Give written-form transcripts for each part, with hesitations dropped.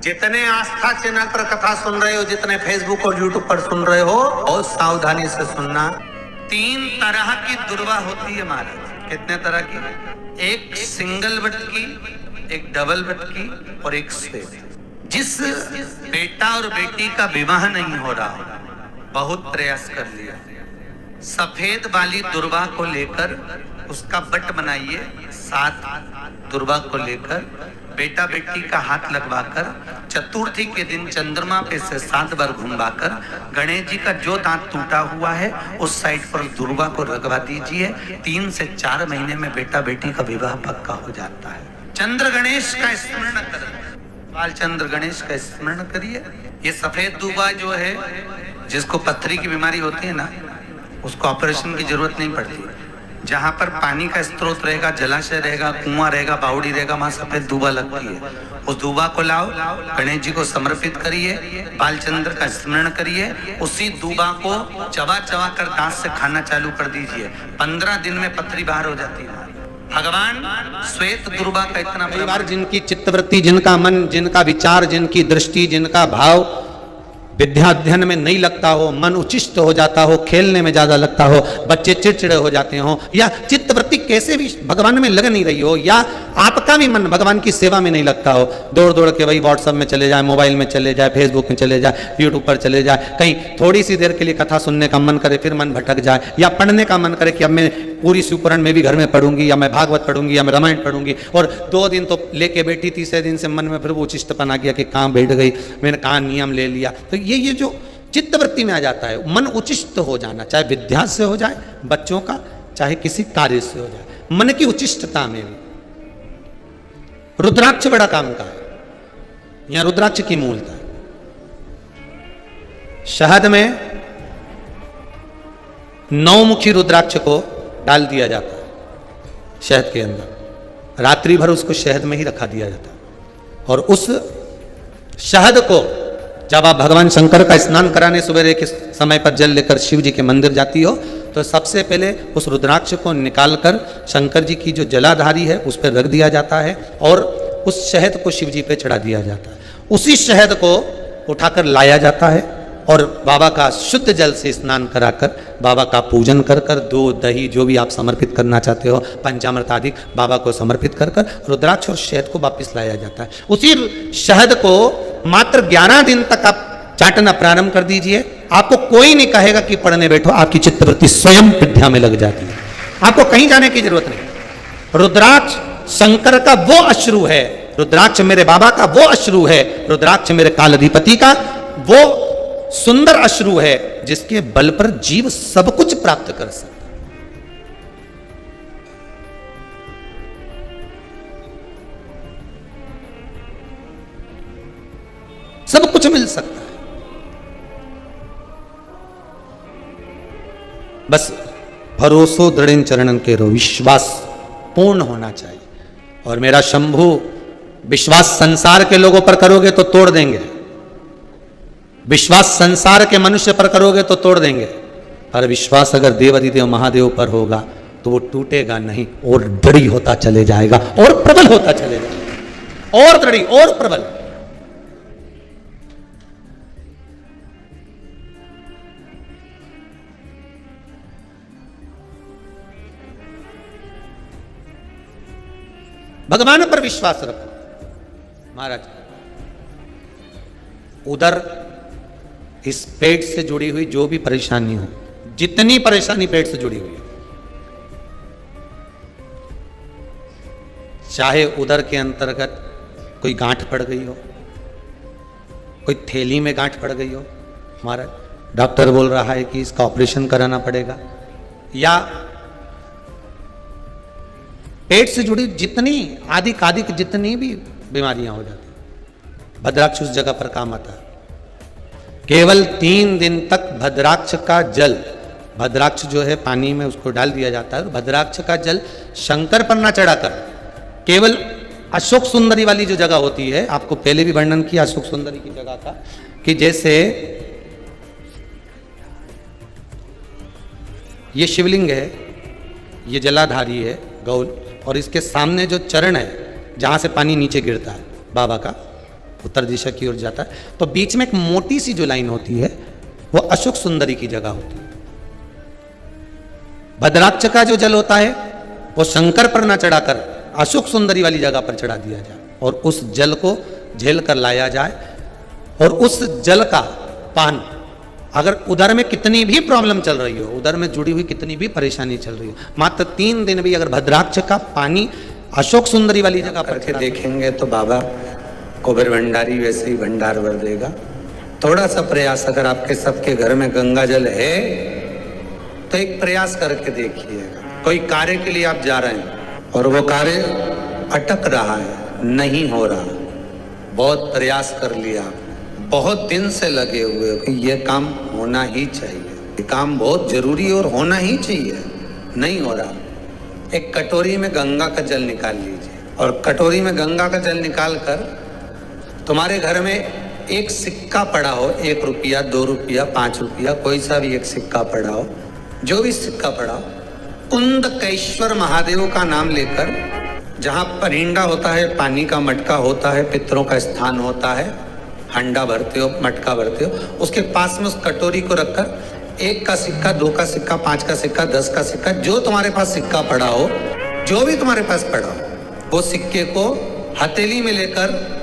जितने आस्था चैनल पर कथा सुन रहे हो, जितने फेसबुक और यूट्यूब पर सुन रहे हो, बहुत सावधानी से सुनना। 3 तरह की दुर्वा होती है महाराज। कितने तरह की? एक सिंगल बट की, एक डबल बट की और एक श्वेत। जिस बेटा और बेटी का विवाह नहीं हो रहा, बहुत प्रयास कर लिया, सफेद वाली दुर्वा को लेकर उसका बट बनाइए। 7 दुर्वा को लेकर बेटा बेटी का हाथ लगवाकर चतुर्थी के दिन चंद्रमा पे से 7 बार घुमवाकर गणेश जी का जो दांत टूटा हुआ है उस साइड पर दुर्वा को लगवा दीजिए। 3 से 4 महीने में बेटा बेटी का विवाह पक्का हो जाता है। चंद्र गणेश का स्मरण करें, बाल चंद्र गणेश का स्मरण करिए। ये सफेद दुर्वा जो है, जिसको पथरी की बीमारी होती है ना, उसको ऑपरेशन की जरूरत नहीं पड़ती। जहाँ पर पानी का स्रोत रहेगा, जलाशय रहेगा, कुआं रहेगा, बावड़ी रहेगा, वहां सफेद दूबा लगती है। उस दूबा को लाओ, गणेश जी को समर्पित करिए, बालचंद्र का स्मरण करिए। उसी दूबा को चबा चबा कर दांत से खाना चालू कर दीजिए। 15 दिन में पथरी बाहर हो जाती है। भगवान श्वेत दुर्वा का इतना परिवार, जिनकी चित्तवृत्ति, जिनका मन, जिनका विचार, जिनकी दृष्टि, जिनका भाव विद्या अध्ययन में नहीं लगता हो, मन उचिष्ट हो जाता हो, खेलने में ज्यादा लगता हो, बच्चे चिड़चिड़े हो जाते हो, या चित्तवृत्ति कैसे भी भगवान में लग नहीं रही हो, या आपका भी मन भगवान की सेवा में नहीं लगता हो, दौड़ दौड़ के वही व्हाट्सएप में चले जाए, मोबाइल में चले जाए, फेसबुक में चले जाए, यूट्यूब पर चले जाए, कहीं थोड़ी सी देर के लिए कथा सुनने का मन करे फिर मन भटक जाए, या पढ़ने का मन करे कि अब मैं पूरी शिवपुराण में भी घर में पढ़ूंगी, या मैं भागवत पढ़ूंगी, या मैं रामायण पढ़ूंगी, और 2 दिन तो लेके बैठी, तीसरे दिन से मन में फिर वो उचिष्टपन आ गया कि कहाँ बैठ गई, मैंने कहाँ नियम ले लिया। तो ये जो चित्तवृत्ति में आ जाता है, मन उचिष्ट हो जाना, चाहे विद्या से हो जाए बच्चों का, चाहे किसी कार्य से हो जाए, मन की उचिष्टता में भी। रुद्राक्ष बड़ा काम का है, यहां रुद्राक्ष की मूलता है। शहद में 9 मुखी रुद्राक्ष को डाल दिया जाता है शहद के अंदर, रात्रि भर उसको शहद में ही रखा दिया जाता है, और उस शहद को जब आप भगवान शंकर का स्नान कराने सवेरे के समय पर जल लेकर शिव जी के मंदिर जाती हो, तो सबसे पहले उस रुद्राक्ष को निकालकर शंकर जी की जो जलाधारी है उस पर रख दिया जाता है, और उस शहद को शिव जी पे चढ़ा दिया जाता है। उसी शहद को उठाकर लाया जाता है और बाबा का शुद्ध जल से स्नान कराकर, बाबा का पूजन कर कर, दूध दही जो भी आप समर्पित करना चाहते हो, पंचामृत आदि बाबा को समर्पित कर कर रुद्राक्ष और शहद को वापस लाया जाता है। उसी शहद को मात्र 11 दिन तक आप चाटना प्रारंभ कर दीजिए। आपको कोई नहीं कहेगा कि पढ़ने बैठो, आपकी चित्तवृत्ति स्वयं विद्या में लग जाती है, आपको कहीं जाने की जरूरत नहीं। रुद्राक्ष शंकर का वो अश्रु है, रुद्राक्ष मेरे बाबा का वो अश्रु है, रुद्राक्ष मेरे कालाधिपति का वो सुंदर अश्रु है, जिसके बल पर जीव सब कुछ प्राप्त कर सकता है। सब कुछ मिल सकता है, बस भरोसो दृढ़ चरणन के रो, विश्वास पूर्ण होना चाहिए। और मेरा शंभु विश्वास संसार के लोगों पर करोगे तो तोड़ देंगे, विश्वास संसार के मनुष्य पर करोगे तो तोड़ देंगे, पर विश्वास अगर देवाधिदेव महादेव पर होगा तो वो टूटेगा नहीं, और दृढ़ होता चले जाएगा, और प्रबल होता चले जाएगा, और दृढ़ और प्रबल। भगवान पर विश्वास रखो महाराज। उधर इस पेट से जुड़ी हुई जो भी परेशानी हो, जितनी परेशानी पेट से जुड़ी हुई है, चाहे उधर के अंतर्गत कोई गांठ पड़ गई हो, कोई थैली में गांठ पड़ गई हो, हमारा डॉक्टर बोल रहा है कि इसका ऑपरेशन कराना पड़ेगा, या पेट से जुड़ी जितनी आदिक जितनी भी बीमारियां हो जाती, भद्राक्ष उस जगह पर काम आता है। केवल 3 दिन तक भद्राक्ष का जल, भद्राक्ष जो है पानी में उसको डाल दिया जाता है, भद्राक्ष का जल शंकर पर ना चढ़ाकर केवल अशोक सुंदरी वाली जो जगह होती है, आपको पहले भी वर्णन किया अशोक सुंदरी की जगह का, कि जैसे ये शिवलिंग है, ये जलाधारी है गौल, और इसके सामने जो चरण है जहां से पानी नीचे गिरता है बाबा का, उत्तर दिशा की ओर जाता है, तो बीच में एक मोटी सी जो लाइन होती है वो अशोक सुंदरी की जगह होती है। भद्राक्ष का जो जल होता है वो शंकर पर न चढ़ाकर अशोक सुंदरी वाली जगह पर चढ़ा दिया जाए और उस जल को झेल कर लाया जाए, और उस जल का पान, अगर उधर में कितनी भी प्रॉब्लम चल रही हो, उधर में जुड़ी हुई कितनी भी परेशानी चल रही हो, मात्र 3 दिन भी अगर भद्राक्ष का पानी अशोक सुंदरी वाली जगह पर करके देखेंगे तो बाबा कुबेर भंडारी वैसे ही भंडार भर देगा। थोड़ा सा प्रयास, अगर आपके सबके घर में गंगा जल है तो एक प्रयास करके देखिएगा। कोई कार्य के लिए आप जा रहे हैं और वो कार्य अटक रहा है, नहीं हो रहा, बहुत प्रयास कर लिया, बहुत दिन से लगे हुए हो कि ये काम होना ही चाहिए, ये काम बहुत जरूरी है और होना ही चाहिए, नहीं हो रहा। एक कटोरी में गंगा का जल निकाल लीजिए और कटोरी में गंगा का जल निकाल कर तुम्हारे घर में एक सिक्का पड़ा हो, 1 रुपया, 2 रुपया, 5 रुपया, कोई सा भी एक सिक्का पड़ा हो, जो भी सिक्का पड़ा हो, कुंदकेश्वर महादेव का नाम लेकर, जहाँ परिंडा होता है, पानी का मटका होता है, पितरों का स्थान होता है, हंडा भरते हो, मटका भरते हो, उसके पास में उस कटोरी को रखकर 1 का सिक्का, 2 का सिक्का, 5 का सिक्का, 10 का सिक्का, जो तुम्हारे पास सिक्का पड़ा हो, जो भी तुम्हारे पास पड़ा हो, वो सिक्के को हथेली में लेकर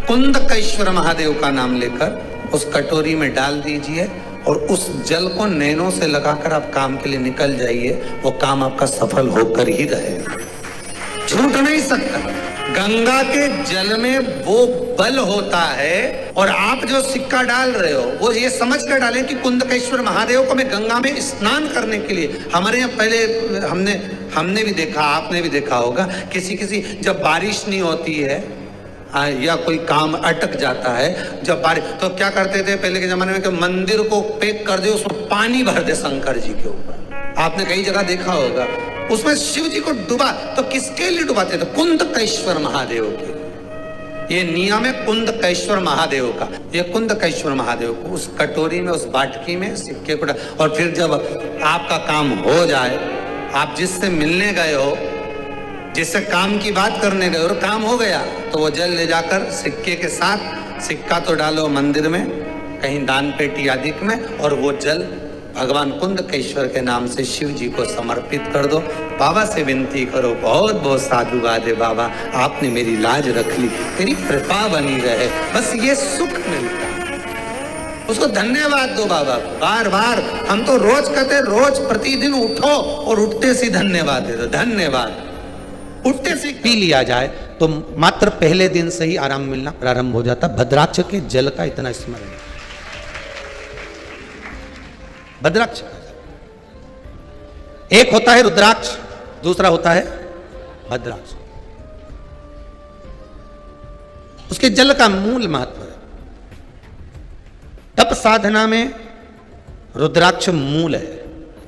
कुंदकेश्वर महादेव का नाम लेकर उस कटोरी में डाल दीजिए और उस जल को नैनों से लगाकर आप काम के लिए निकल जाइए। वो काम आपका सफल होकर ही रहेगा, छूट नहीं सकता। गंगा के जल में वो बल होता है, और आप जो सिक्का डाल रहे हो वो ये समझ कर डालें कि कुंदकेश्वर महादेव को मैं गंगा में स्नान करने के लिए, हमारे यहाँ पहले हमने भी देखा, आपने भी देखा होगा, किसी जब बारिश नहीं होती है या कोई काम अटक जाता है, जब बारिश, तो क्या करते थे पहले के जमाने में कि मंदिर को पैक कर दे, उसमें पानी भर दे शंकर जी के ऊपर। आपने कई जगह देखा होगा, उसमें शिव जी को डुबा, तो किसके लिए डुबाते थे? कुंदकेश्वर महादेव के। ये नियम है कुंदकेश्वर महादेव का। ये कुंदकेश्वर महादेव को उस कटोरी में, उस बाटकी में सिक्के को, और फिर जब आपका काम हो जाए, आप जिससे मिलने गए हो, जिससे काम की बात करने गए और काम हो गया, तो वो जल ले जाकर सिक्के के साथ, सिक्का तो डालो मंदिर में, कहीं दान पेटी आदि में, और वो जल भगवान कुंदकेश्वर के नाम से शिव जी को समर्पित कर दो। बाबा से विनती करो, बहुत बहुत साधुवाद है बाबा, आपने मेरी लाज रख ली, तेरी कृपा बनी रहे, बस ये सुख मिलता है, उसको धन्यवाद दो बाबा। बार बार हम तो रोज कहते, रोज प्रतिदिन उठो और उठते से धन्यवाद दे दो, धन्यवाद। उठते से पी लिया जाए तो मात्र पहले दिन से ही आराम मिलना प्रारंभ हो जाता। भद्राक्ष के जल का इतना स्मरण, भद्राक्ष एक होता है रुद्राक्ष, दूसरा होता है भद्राक्ष। उसके जल का मूल महत्व है। तप साधना में रुद्राक्ष मूल है,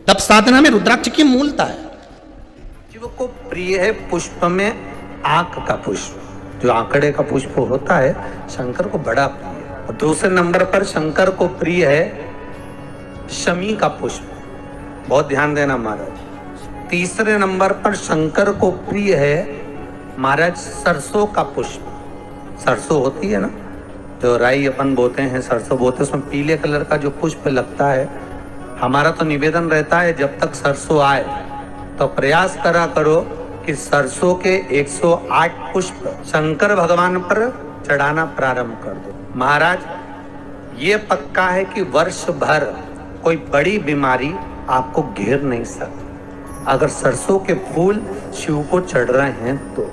तप साधना में रुद्राक्ष की मूलता है। शिव को प्रिय है पुष्प में आंक का पुष्प, जो आंकड़े का पुष्प होता है, शंकर को बड़ा प्रिय है। और दूसरे नंबर पर शंकर को प्रिय है शमी का पुष्प, बहुत ध्यान देना महाराज। तीसरे नंबर पर शंकर को प्रिय है महाराज सरसों का पुष्प। सरसों होती है ना, जो राई अपन बोते हैं, सरसों बोते, उसमें पीले कलर का जो पुष्प लगता है। हमारा तो निवेदन रहता है, जब तक सरसों आए तो प्रयास करा करो कि सरसों के 108 पुष्प शंकर भगवान पर चढ़ाना प्रारंभ कर दो। महाराज ये पक्का है कि वर्ष भर कोई बड़ी बीमारी आपको घेर नहीं सकती, अगर सरसों के फूल शिव को चढ़ रहे हैं तो।